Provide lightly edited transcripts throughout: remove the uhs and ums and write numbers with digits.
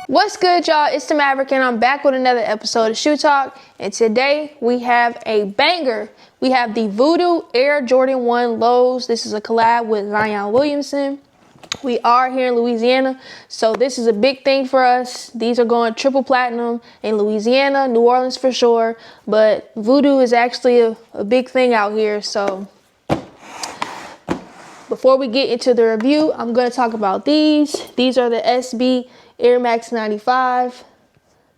What's good, y'all? It's the Maverick, and I'm back with another episode of Shoe Talk. And today we have a banger. We have the Voodoo Air Jordan 1 Lows. This is a collab with Williamson. We are here in Louisiana, so this is a big thing for us. These are going triple platinum in Louisiana, New Orleans for sure, but Voodoo is actually a big thing out here. So before we get into the review, I'm going to talk about these. These are the SB Air Max 95.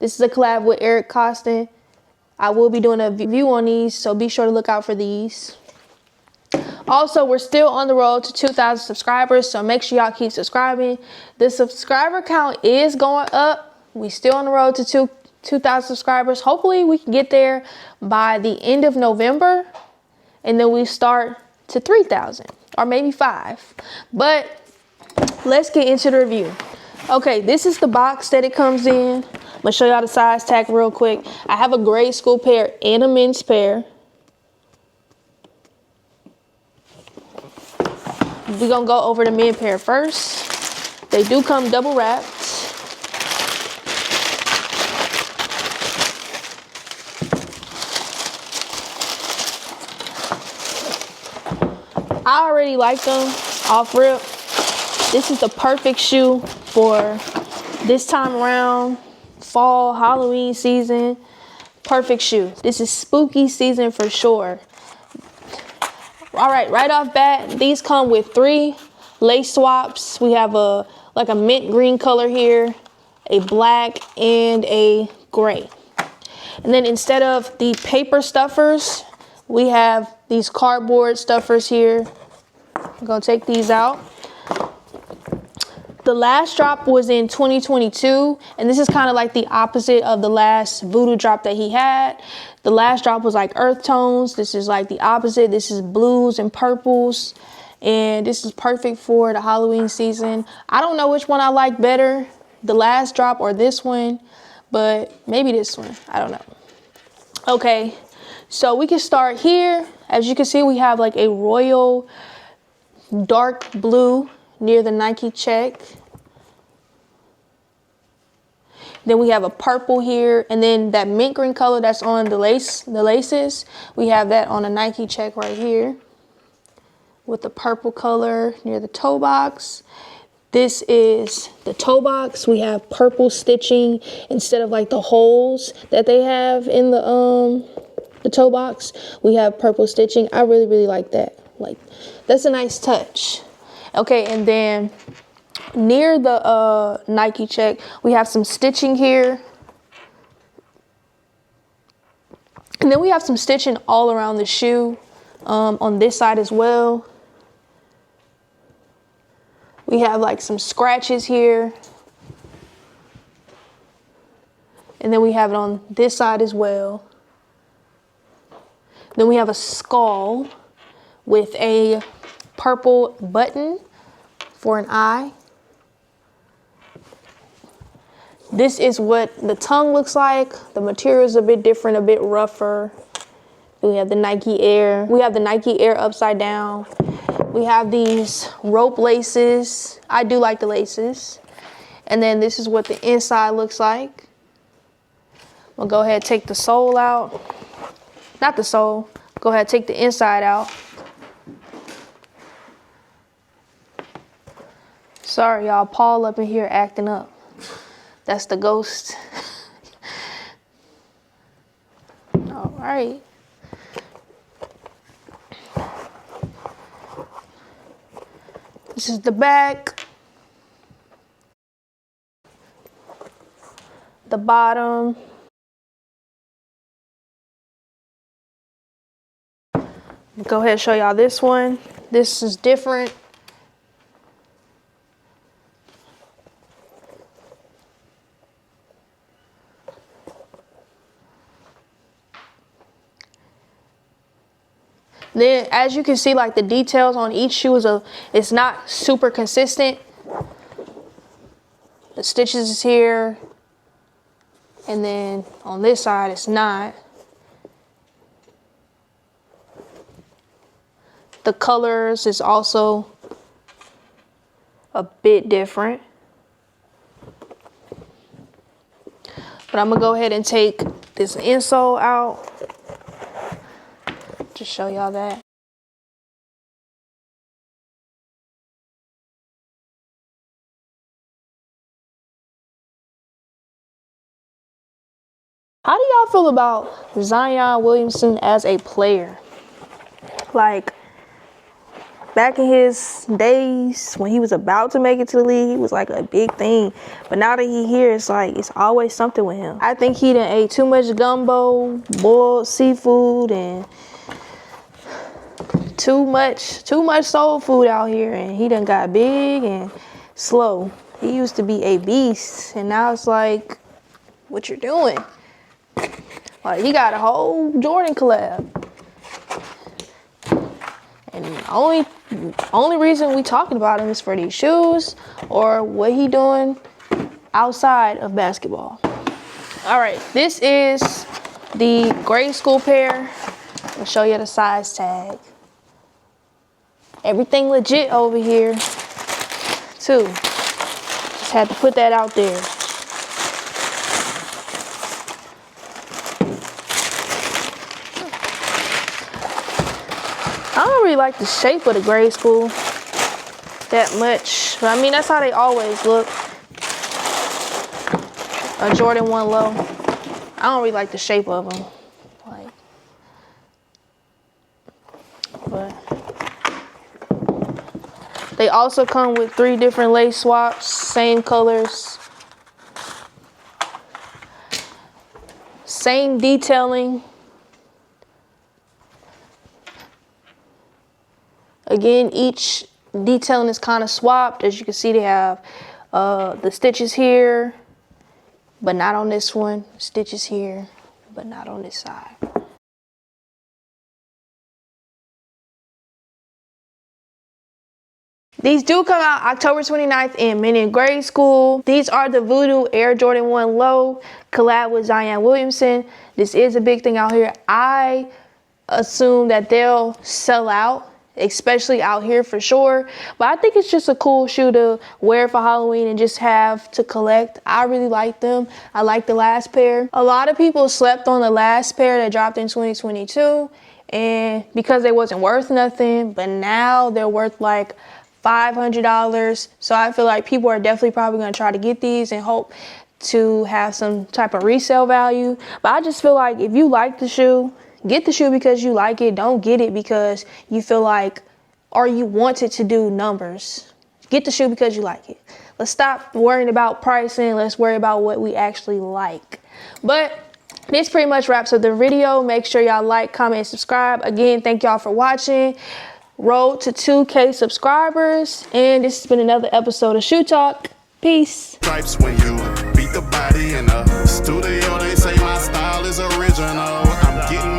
This is a collab with Eric Costin. I will be doing a review on these, so be sure to look out for these. Also, we're still on the road to 2,000 subscribers, so make sure y'all keep subscribing. The subscriber count is going up. We still on the road to 2,000 subscribers. Hopefully, we can get there by the end of November, and then we start to 3,000 or maybe 5. But let's get into the review. Okay, this is the box that it comes in. I'm gonna show y'all the size tag real quick. I have a grade school pair and a men's pair. We're gonna go over the men pair first. They do come double wrapped. I already like them off rip. This is the perfect shoe for this time around, fall, Halloween season. Perfect shoe. This is spooky season for sure. All right, right off bat, these come with 3 lace swaps. We have a mint green color here, a black, and a gray. And then instead of the paper stuffers, we have these cardboard stuffers here. I'm gonna take these out. The last drop was in 2022, and this is kind of like the opposite of the last Voodoo drop that he had. The last drop was like earth tones. This is like the opposite. This is blues and purples, and this is perfect for the Halloween season. I don't know which one I like better, the last drop or this one, but maybe this one. I don't know. Okay, so we can start here. As you can see, we have like a royal dark blue near the Nike check. Then we have a purple here, and then that mint green color that's on the laces, we have that on a Nike check right here with the purple color near the toe box. This is the toe box. We have purple stitching instead of like the holes that they have in the toe box. We have purple stitching. I really like that. Like, that's a nice touch. Okay, and then near the Nike check, we have some stitching here. And then we have some stitching all around the shoe on this side as well. We have like some scratches here. And then we have it on this side as well. Then we have a skull with a purple button for an eye. This is what the tongue looks like. The material is a bit different, a bit rougher. We have the Nike Air. We have the Nike Air upside down. We have these rope laces. I do like the laces. And then this is what the inside looks like. We'll go ahead and take the sole out. Not the sole. Go ahead and take the inside out. Sorry, y'all. Paul up in here acting up. That's the ghost. All right. This is the back. The bottom. Go ahead and show y'all this one. This is different. Then, as you can see, like the details on each shoe it's not super consistent. The stitches is here, and then on this side it's not. The colors is also a bit different. But I'm gonna go ahead and take this insole out. Just show y'all that. How do y'all feel about Zion Williamson as a player? Like, back in his days when he was about to make it to the league, he was like a big thing. But now that he's here, it's like it's always something with him. I think he done ate too much gumbo, boiled seafood, and too much soul food out here, and he done got big and slow. He used to be a beast, and now it's like, what you're doing? Like, he got a whole Jordan collab. And the only reason we talking about him is for these shoes or what he doing outside of basketball. All right, this is the grade school pair. I'll show you the size tag. Everything legit over here, too. Just had to put that out there. I don't really like the shape of the grade school that much. But I mean, that's how they always look. A Jordan 1 low. I don't really like the shape of them. But they also come with 3 different lace swaps, same colors, same detailing. Again, each detailing is kind of swapped. As you can see, they have the stitches here, but not on this one. Stitches here, but not on this side. These do come out October 29th in men in grade school. These are the Voodoo Air Jordan 1 Low collab with Zion Williamson. This is a big thing out here. I assume that they'll sell out, especially out here for sure. But I think it's just a cool shoe to wear for Halloween and just have to collect. I really like them. I like the last pair. A lot of people slept on the last pair that dropped in 2022, and because they wasn't worth nothing, but now they're worth like $500. So I feel like people are definitely probably going to try to get these and hope to have some type of resale value. But I just feel like if you like the shoe, get the shoe because you like it. Don't get it because you feel like or you want it to do numbers. Get the shoe because you like it. Let's stop worrying about pricing. Let's worry about what we actually like. But this pretty much wraps up the video. Make sure y'all like, comment, and subscribe. Again, thank y'all for watching. Road to 2K subscribers. And this has been another episode of Shoe Talk. Peace. Stripes when you beat the body in a studio. They say my style is original. I'm getting